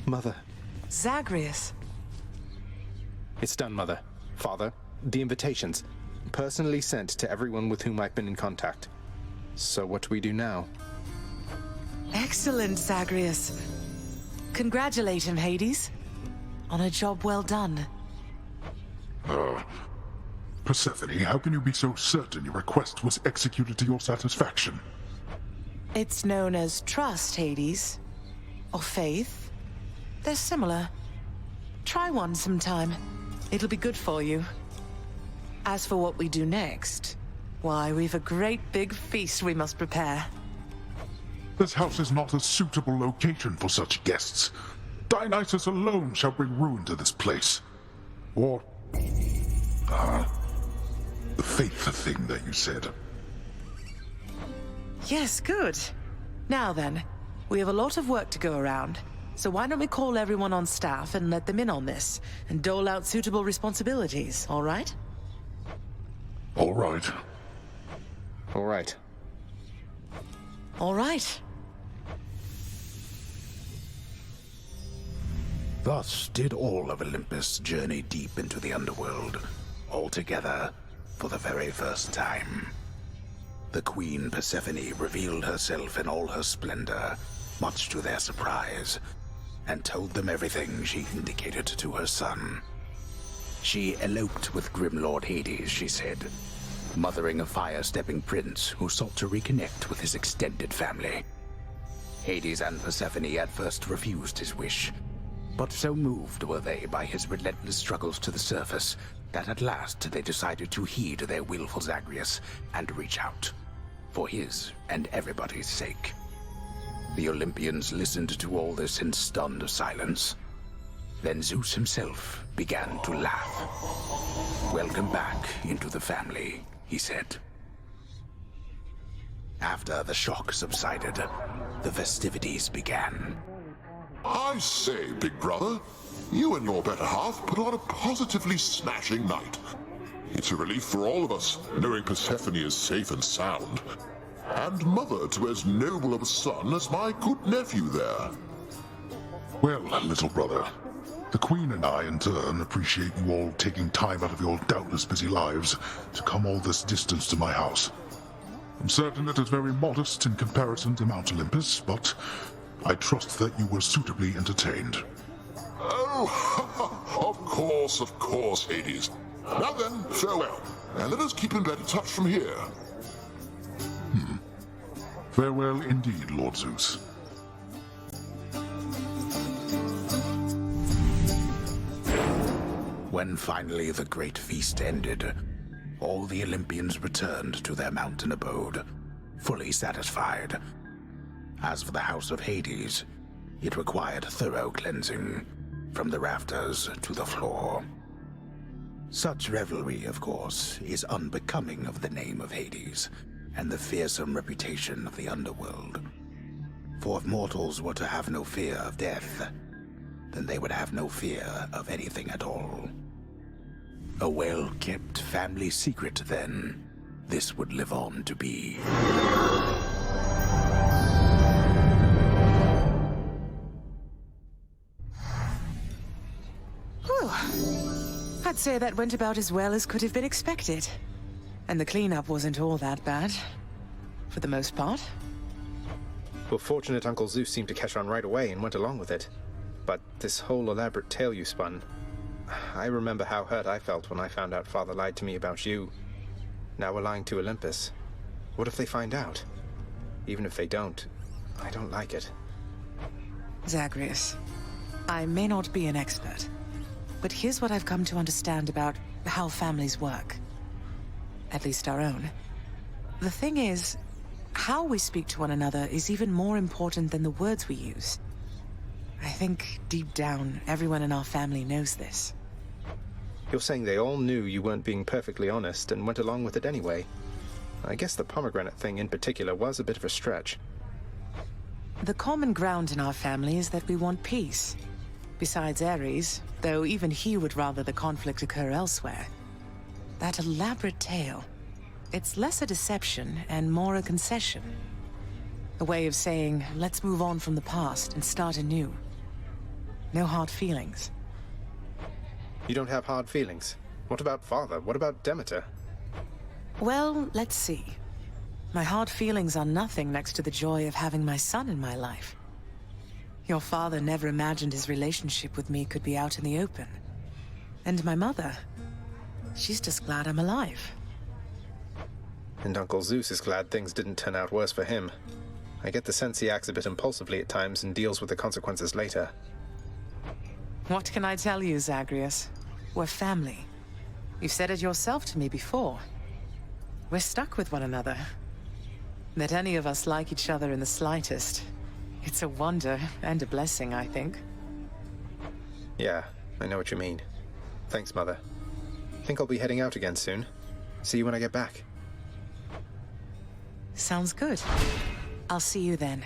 Mother. Zagreus. It's done, Mother. Father, the invitations. Personally sent to everyone with whom I've been in contact. So what do we do now? Excellent, Zagreus. Congratulate him, Hades. On a job well done. Persephone, how can you be so certain your request was executed to your satisfaction? It's known as trust, Hades. Or faith. They're similar. Try one sometime. It'll be good for you. As for what we do next, why, we've a great big feast we must prepare. This house is not a suitable location for such guests. Dionysus alone shall bring ruin to this place. Or... the faith thing that you said. Yes, good. Now then, we have a lot of work to go around. So why don't we call everyone on staff and let them in on this, and dole out suitable responsibilities, all right? All right. All right. All right. Thus did all of Olympus journey deep into the underworld, all together for the very first time. The Queen Persephone revealed herself in all her splendor, much to their surprise, and told them everything she indicated to her son. She eloped with Grim Lord Hades, she said, mothering a fire-stepping prince who sought to reconnect with his extended family. Hades and Persephone at first refused his wish, but so moved were they by his relentless struggles to the surface that at last they decided to heed their willful Zagreus and reach out, for his and everybody's sake. The Olympians listened to all this in stunned silence. Then Zeus himself began to laugh. "Welcome back into the family," he said. After the shock subsided, the festivities began. I say, big brother, you and your better half put on a positively smashing night. It's a relief for all of us, knowing Persephone is safe and sound. And mother to as noble of a son as my good nephew there. Well, little brother, the Queen and I, in turn, appreciate you all taking time out of your doubtless busy lives to come all this distance to my house. I'm certain it is very modest in comparison to Mount Olympus, but I trust that you were suitably entertained. Oh, of course, Hades. Now then, farewell, and let us keep in better touch from here. Farewell indeed, Lord Zeus. When finally the great feast ended, all the Olympians returned to their mountain abode, fully satisfied. As for the house of Hades, it required thorough cleansing, from the rafters to the floor. Such revelry, of course, is unbecoming of the name of Hades, and the fearsome reputation of the underworld. For if mortals were to have no fear of death, then they would have no fear of anything at all. A well-kept family secret, then, this would live on to be. Whew. I'd say that went about as well as could have been expected. And the cleanup wasn't all that bad. For the most part. Well, fortunate Uncle Zeus seemed to catch on right away and went along with it. But this whole elaborate tale you spun... I remember how hurt I felt when I found out Father lied to me about you. Now we're lying to Olympus. What if they find out? Even if they don't, I don't like it. Zagreus, I may not be an expert, but here's what I've come to understand about how families work. At least our own. The thing is, how we speak to one another is even more important than the words we use. I think, deep down, everyone in our family knows this. You're saying they all knew you weren't being perfectly honest and went along with it anyway. I guess the pomegranate thing in particular was a bit of a stretch. The common ground in our family is that we want peace. Besides Ares, though even he would rather the conflict occur elsewhere. That elaborate tale, it's less a deception and more a concession. A way of saying, let's move on from the past and start anew. No hard feelings. You don't have hard feelings? What about Father? What about Demeter? Well, let's see. My hard feelings are nothing next to the joy of having my son in my life. Your father never imagined his relationship with me could be out in the open. And my mother, she's just glad I'm alive. And Uncle Zeus is glad things didn't turn out worse for him. I get the sense he acts a bit impulsively at times and deals with the consequences later. What can I tell you, Zagreus? We're family. You've said it yourself to me before. We're stuck with one another. That any of us like each other in the slightest. It's a wonder and a blessing, I think. Yeah, I know what you mean. Thanks, Mother. Think I'll be heading out again soon. See you when I get back. Sounds good. I'll see you then.